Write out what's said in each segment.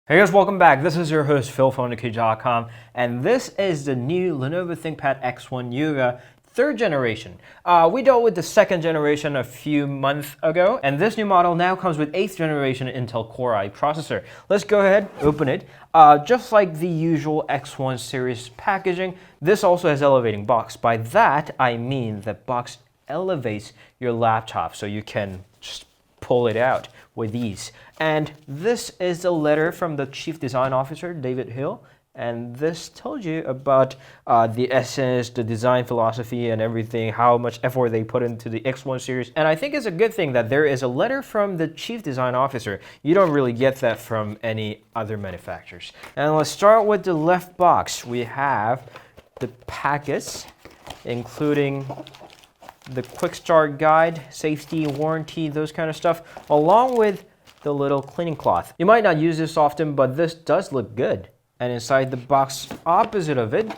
Hey guys, welcome back. This is your host Phil from underKG.com, and this is the new Lenovo ThinkPad X1 Yoga 3rd generation. We dealt with the 2nd generation a few months ago, and this new model now comes with 8th generation Intel Core i processor. Let's go ahead, open it. Just like the usual X1 series packaging, this also has elevating box. By that, I mean that box elevates your laptop so you can just pull it out with ease. And this is a letter from the Chief Design Officer, David Hill. And this tells you about the essence, the design philosophy, and everything, how much effort they put into the X1 series. And I think it's a good thing that there is a letter from the Chief Design Officer. You don't really get that from any other manufacturers. And let's start with the left box. We have the packets, including the quick start guide, safety, warranty, those kind of stuff, along with the little cleaning cloth. You might not use this often, but this does look good. And inside the box opposite of it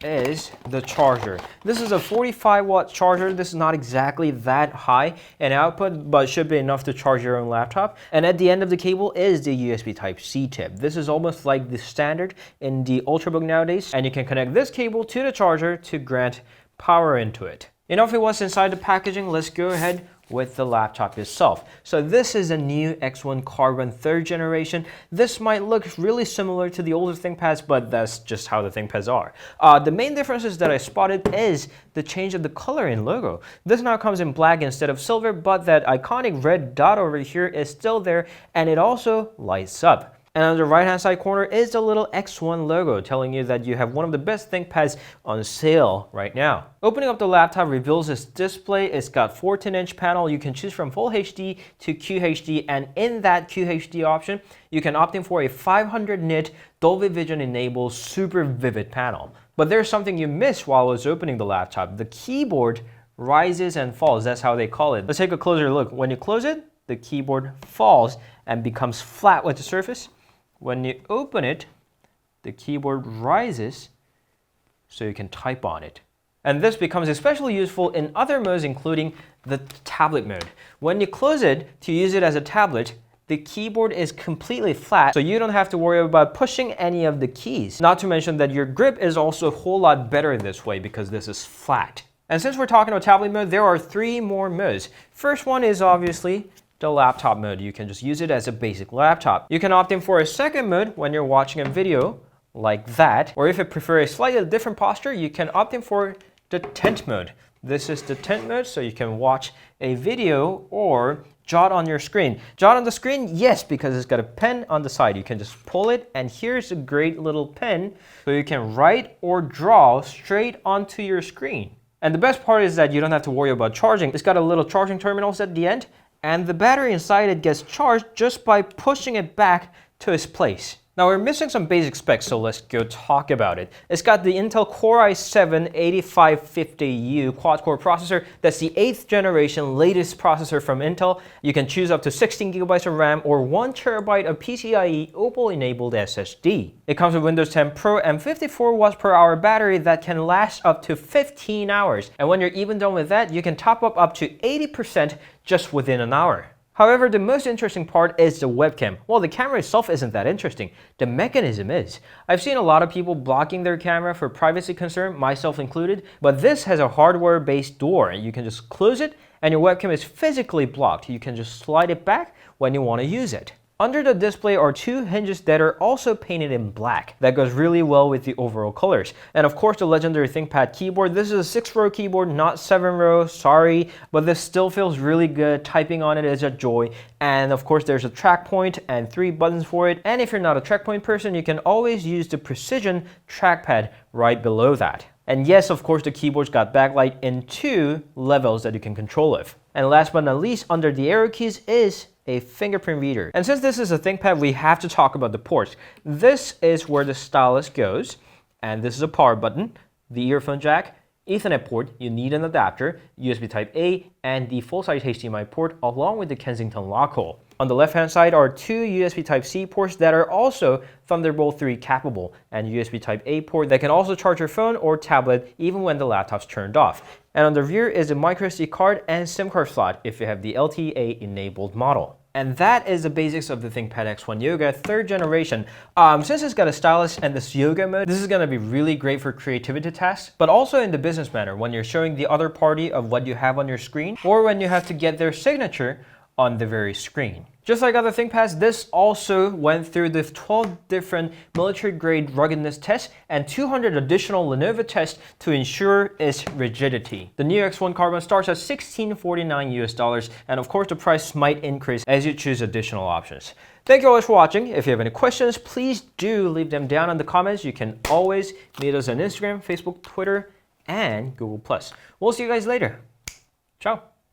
is the charger. This is a 45-watt charger. This is not exactly that high in output, but should be enough to charge your own laptop. And at the end of the cable is the USB Type-C tip. This is almost like the standard in the Ultrabook nowadays, and you can connect this cable to the charger to grant power into it. Enough of what's inside the packaging. Let's go ahead with the laptop itself. So this is a new X1 Carbon 3rd generation. This might look really similar to the older ThinkPads, but that's just how the ThinkPads are. The main differences that I spotted is the change of the color in logo. This now comes in black instead of silver, but that iconic red dot over here is still there, and it also lights up. And on the right hand side corner is the little X1 logo telling you that you have one of the best ThinkPads on sale right now. Opening up the laptop reveals its display. It's got 14-inch panel. You can choose from Full HD to QHD, and in that QHD option, you can opt in for a 500 nit Dolby Vision enabled super vivid panel. But there's something you missed while I was opening the laptop. The keyboard rises and falls. That's how they call it. Let's take a closer look. When you close it, the keyboard falls and becomes flat with the surface. When you open it, the keyboard rises so you can type on it. And this becomes especially useful in other modes, including the tablet mode. When you close it to use it as a tablet, the keyboard is completely flat, so you don't have to worry about pushing any of the keys. Not to mention that your grip is also a whole lot better this way because this is flat. And since we're talking about tablet mode, there are 3 more modes. First one is obviously the laptop mode. You can just use it as a basic laptop. You can opt in for a second mode when you're watching a video like that, or if you prefer a slightly different posture, you can opt in for the tent mode. This is the tent mode, so you can watch a video or jot on your screen. Jot on the screen, yes, because it's got a pen on the side. You can just pull it, and here's a great little pen, so you can write or draw straight onto your screen. And the best part is that you don't have to worry about charging. It's got a little charging terminals at the end, and the battery inside it gets charged just by pushing it back to its place. Now we're missing some basic specs, so let's go talk about it. It's got the Intel Core i7-8550U quad-core processor. That's the 8th generation latest processor from Intel. You can choose up to 16 GB of RAM or 1 TB of PCIe Opal-enabled SSD. It comes with Windows 10 Pro and 54 watts per hour battery that can last up to 15 hours. And when you're even done with that, you can top up to 80% just within an hour. However, the most interesting part is the webcam. Well, the camera itself isn't that interesting. The mechanism is. I've seen a lot of people blocking their camera for privacy concern, myself included, but this has a hardware-based door, and you can just close it, and your webcam is physically blocked. You can just slide it back when you want to use it. Under the display are 2 hinges that are also painted in black. That goes really well with the overall colors. And of course, the legendary ThinkPad keyboard. This is a 6-row keyboard, not 7-row, sorry, but this still feels really good. Typing on it is a joy. And of course, there's a track point and 3 buttons for it. And if you're not a track point person, you can always use the precision trackpad right below that. And yes, of course, the keyboard's got backlight in 2 levels that you can control with. And last but not least, under the arrow keys is a fingerprint reader. And since this is a ThinkPad, we have to talk about the ports. This is where the stylus goes, and this is a power button, the earphone jack, Ethernet port, you need an adapter, USB Type-A, and the full-size HDMI port, along with the Kensington lock hole. On the left-hand side are 2 USB Type-C ports that are also Thunderbolt 3 capable, and USB Type-A port that can also charge your phone or tablet even when the laptop's turned off. And on the rear is a microSD card and SIM card slot if you have the LTE-enabled model. And that is the basics of the ThinkPad X1 Yoga 3rd generation. Since it's got a stylus and this yoga mode, this is going to be really great for creativity tasks, but also in the business manner when you're showing the other party of what you have on your screen, or when you have to get their signature on the very screen. Just like other ThinkPads, this also went through the 12 different military-grade ruggedness tests and 200 additional Lenovo tests to ensure its rigidity. The new X1 Carbon starts at $1649 US, and of course the price might increase as you choose additional options. Thank you always for watching. If you have any questions, please do leave them down in the comments. You can always meet us on Instagram, Facebook, Twitter, and Google+. We'll see you guys later. Ciao.